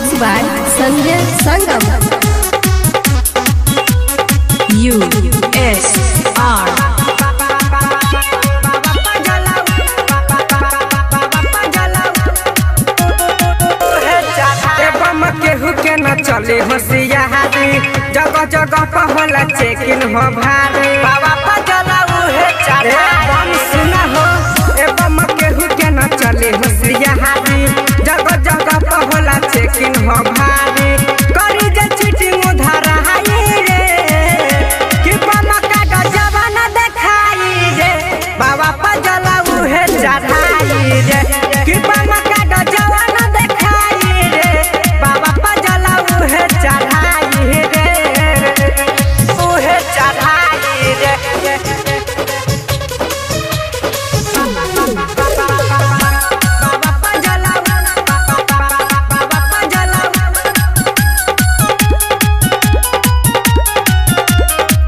Mixed by Sanjay Sangam. USR केहू के न चले होशियारी, जगह जगह पर होला चेकिन हो भारी। बाबा पजला उहे चढ़ाई सुना हो, एवं केहू के न चले होशियारी, जगह जगह पर होला चेकिन हो भारी। करी जे चीटिंग उधार हाई रे, कि बाबा का गजबा न देखाई रे। बाबा पजला उहे चढ़ाई रे, कि बाबा का गजबा न देखाई रे। बाबा पजला उहे चढ़ाई रे, उहे चढ़ाई रे। बाबा पजला, बाबा पजला,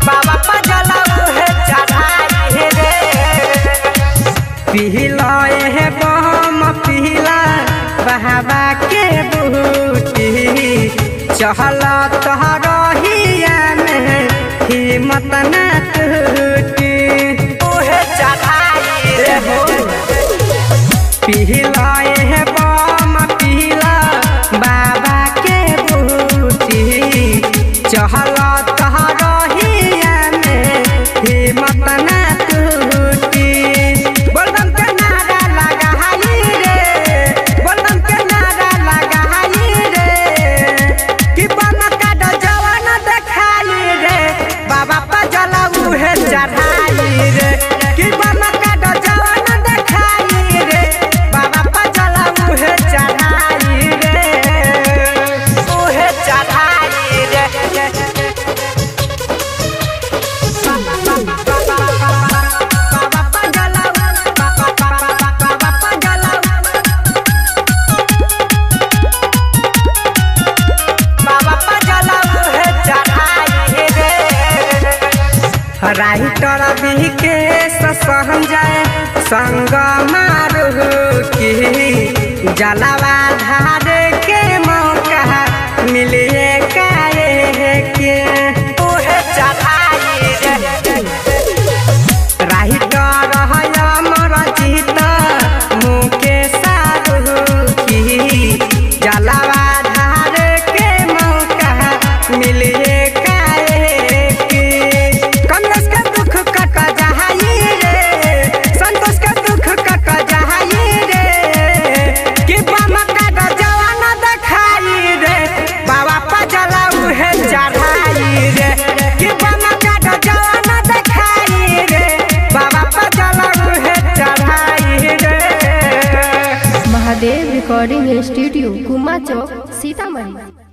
बाबा पजला उहे चढ़ाई रे। पिहला हे बम पिहला बहावा के बूटी, चहला तोहरहिया में हिम्मत न टूटी। उहे चढ़ाई रे हो, पिहला हे बम पिहला बाबा के बूटी, चहला तोहरहिया में हिम्मत न टूटी। बोलबम के नारा लगाई रे, बोलबम के नारा लगाई रे, कि बाबा का जवान देखाई रे। बाबा पजला उहे चढ़ाई रे, कि बाबा का जवान देखाई रे। बाबा पजला उहे चढ़ाई रे, उहे चढ़ाई रे। बाबा पजला, बाबा पजला, बाबा पजला उहे चढ़ाई रे। राइटर बिके संजय संग मारू की, जलवा धार के मौका मिलिए काहे के। उहे चढ़ाई रे, राइटर अमर जीत मुकेश की, जलवा धार के मौका मिलिए काहे के। कमलेश के दुख कट जाई रे, संतोष के दुख कट जाई रे, कि बाबा का जवान देखाई रे। बाबा पजला उहे चढ़ाई रे, कि बाबा का जवान देखाई रे। बाबा पजला उहे चढ़ाई रे। महादेव रिकॉर्डिंग स्टूडियो कुमा चौक सीतामढ़ी।